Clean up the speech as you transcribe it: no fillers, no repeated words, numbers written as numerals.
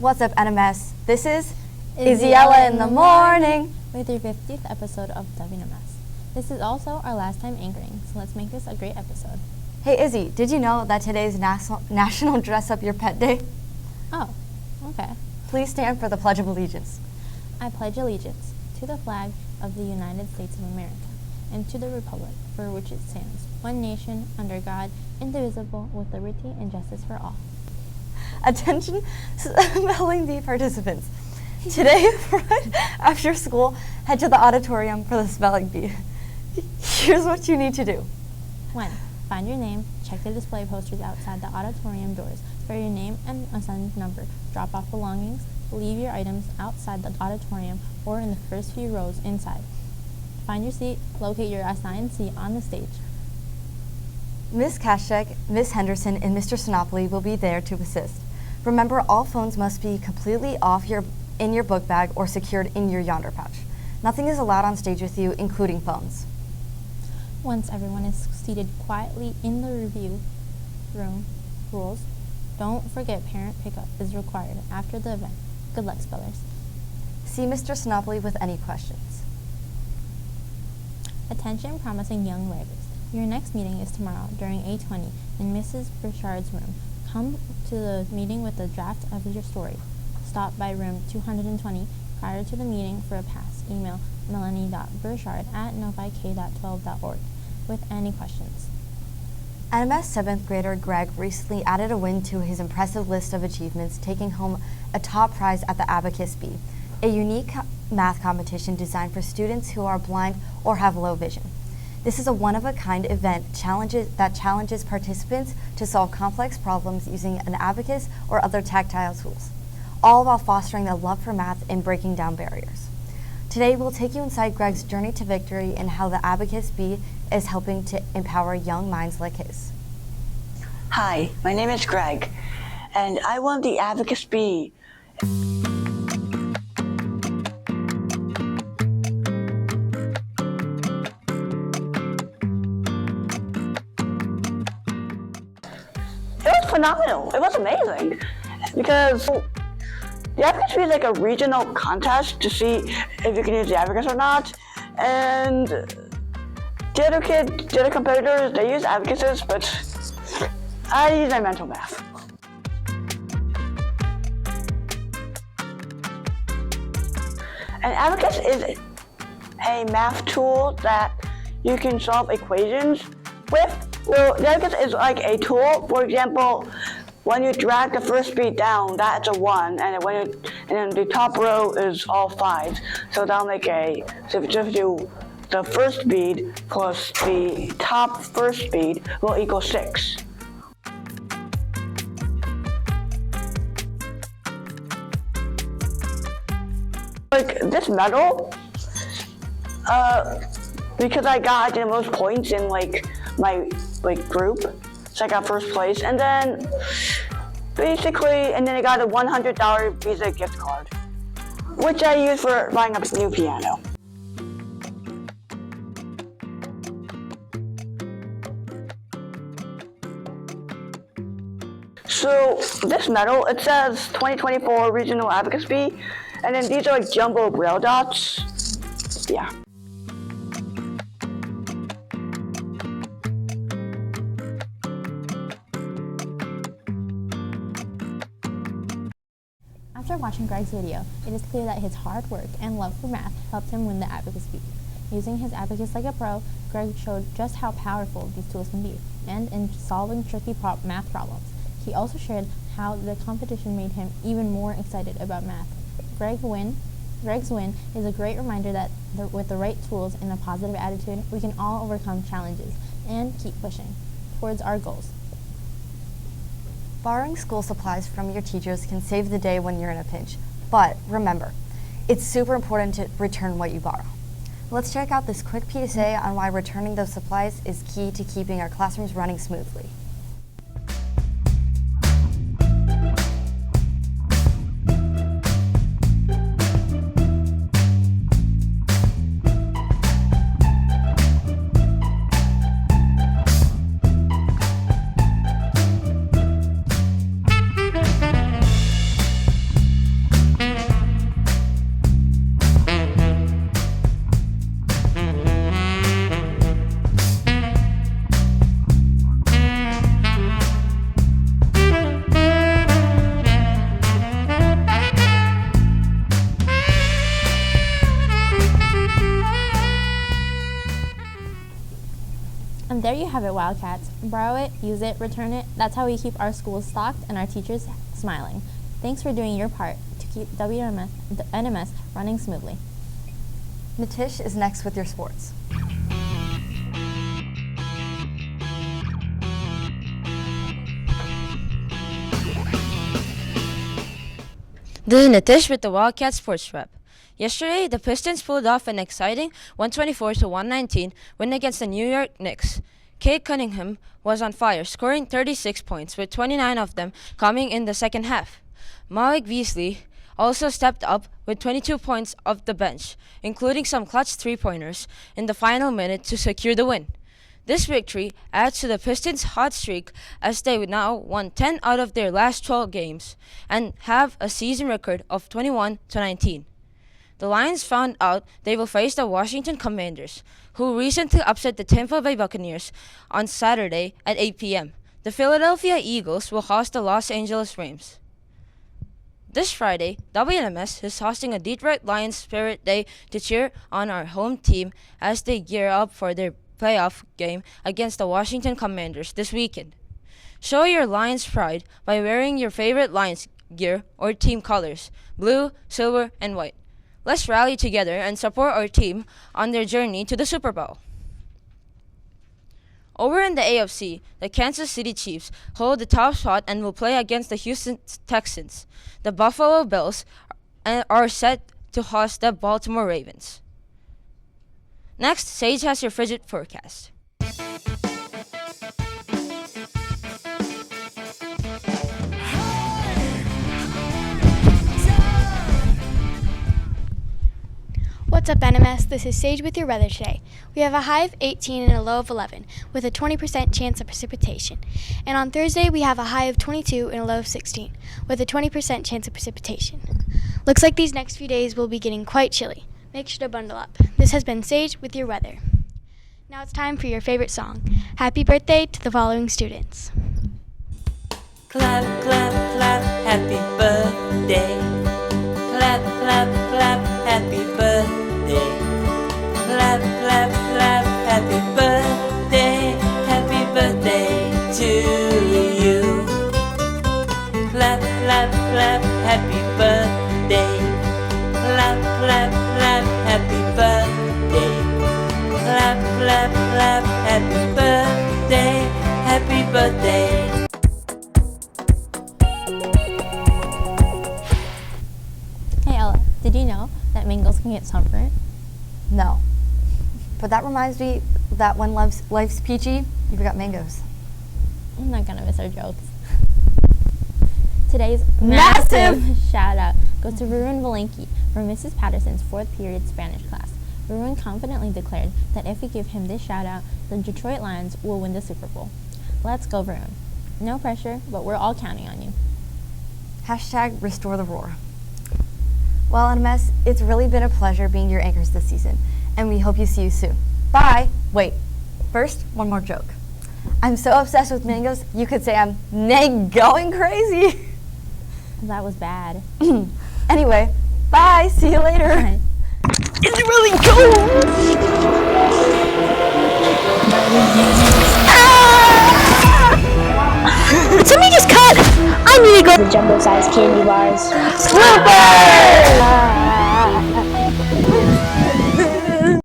What's up, NMS? This is Izzy in the morning with your 50th episode of WNMS. This is also our last time anchoring, so let's make this a great episode. Hey Izzy, did you know that today is National Dress Up Your Pet Day? Oh, okay. Please stand for the Pledge of Allegiance. I pledge allegiance to the flag of the United States of America and to the republic for which it stands, one nation, under God, indivisible, with liberty and justice for all. Attention spelling bee participants. Today, right after school, head to the auditorium for the spelling bee. Here's what you need to do. 1. Find your name. Check the display posters outside the auditorium doors for your name and assigned number. Drop off belongings. Leave your items outside the auditorium or in the first few rows inside. Find your seat. Locate your assigned seat on the stage. Ms. Kashek, Ms. Henderson, and Mr. Sinopoli will be there to assist. Remember, all phones must be completely in your book bag or secured in your yonder pouch. Nothing is allowed on stage with you, including phones. Once everyone is seated quietly in the review room, rules. Don't forget parent pickup is required after the event. Good luck, spellers. See Mr. Sinopoli with any questions. Attention promising young writers. Your next meeting is tomorrow during 8:20 in Mrs. Burchard's room. Come to the meeting with a draft of your story. Stop by room 220 prior to the meeting for a pass. Email melanie.burchard@novik.12.org with any questions. NMS 7th grader Greg recently added a win to his impressive list of achievements, taking home a top prize at the Abacus Bee, a unique math competition designed for students who are blind or have low vision. This is a one-of-a-kind event that challenges participants to solve complex problems using an abacus or other tactile tools, all while fostering a love for math and breaking down barriers. Today, we'll take you inside Greg's journey to victory and how the Abacus Bee is helping to empower young minds like his. Hi, my name is Greg, and I won the Abacus Bee. It was phenomenal. It was amazing because the Abacus Bee is like a regional contest to see if you can use the abacus or not. And the other competitors, they use abacuses, but I use my mental math. An abacus is a math tool that you can solve equations with. Well, the abacus is like a tool. For example, when you drag the first bead down, that's a 1, and then the top row is all 5s. So that'll make so if you just do the first bead plus the top first bead will equal 6. Like this medal, because I got the most points in my group, so I got first place, and then I got a $100 Visa gift card, which I use for buying a new piano. So this medal, it says 2024 Regional Abacus Bee, and then these are like jumbo braille dots. Yeah. After watching Greg's video, it is clear that his hard work and love for math helped him win the Abacus Bee. Using his abacus like a pro, Greg showed just how powerful these tools can be, and in solving tricky math problems. He also shared how the competition made him even more excited about math. Greg's win is a great reminder that with the right tools and a positive attitude, we can all overcome challenges and keep pushing towards our goals. Borrowing school supplies from your teachers can save the day when you're in a pinch. But remember, it's super important to return what you borrow. Let's check out this quick PSA on why returning those supplies is key to keeping our classrooms running smoothly. There you have it, Wildcats. Borrow it, use it, return it. That's how we keep our schools stocked and our teachers smiling. Thanks for doing your part to keep WNMS running smoothly. Nitish is next with your sports. This is Nitish with the Wildcat Sports Rep. Yesterday, the Pistons pulled off an exciting 124-119 win against the New York Knicks. Cade Cunningham was on fire, scoring 36 points, with 29 of them coming in the second half. Malik Beasley also stepped up with 22 points off the bench, including some clutch three-pointers in the final minute to secure the win. This victory adds to the Pistons' hot streak as they now won 10 out of their last 12 games and have a season record of 21-19. The Lions found out they will face the Washington Commanders, who recently upset the Tampa Bay Buccaneers on Saturday at 8 p.m. The Philadelphia Eagles will host the Los Angeles Rams. This Friday, WNMS is hosting a Detroit Lions Spirit Day to cheer on our home team as they gear up for their playoff game against the Washington Commanders this weekend. Show your Lions pride by wearing your favorite Lions gear or team colors, blue, silver, and white. Let's rally together and support our team on their journey to the Super Bowl. Over in the AFC, the Kansas City Chiefs hold the top spot and will play against the Houston Texans. The Buffalo Bills are set to host the Baltimore Ravens. Next, Sage has your frigid forecast. What's up, NMS? This is Sage with your weather today. We have a high of 18 and a low of 11, with a 20% chance of precipitation. And on Thursday, we have a high of 22 and a low of 16, with a 20% chance of precipitation. Looks like these next few days will be getting quite chilly. Make sure to bundle up. This has been Sage with your weather. Now it's time for your favorite song. Happy birthday to the following students. Clap, clap, clap, happy birthday. Clap, clap, clap, happy birthday. Clap, clap, clap, happy birthday to you. Clap, clap, clap, happy birthday. Clap, clap, clap, happy birthday. Clap, clap, clap, happy birthday, happy birthday. Hey Ella, did you know that mangoes can get sunburnt? No. But that reminds me that when life's peachy, you forgot mangoes. I'm not gonna miss our jokes. Today's Massive shout out goes to Ruin Valenki from Mrs. Patterson's 4th period Spanish class. Ruin confidently declared that if we give him this shout out, the Detroit Lions will win the Super Bowl. Let's go, Ruin. No pressure, but we're all counting on you. Hashtag restore the roar. Well, NMS, it's really been a pleasure being your anchors this season, and we hope you see you soon. Bye! Wait, first, one more joke. I'm so obsessed with mangoes, you could say I'm going crazy. That was bad. Anyway, bye, see you later. Bye. It's really cold! Somebody just cut! I need to go. The jumbo-sized candy bars. Super!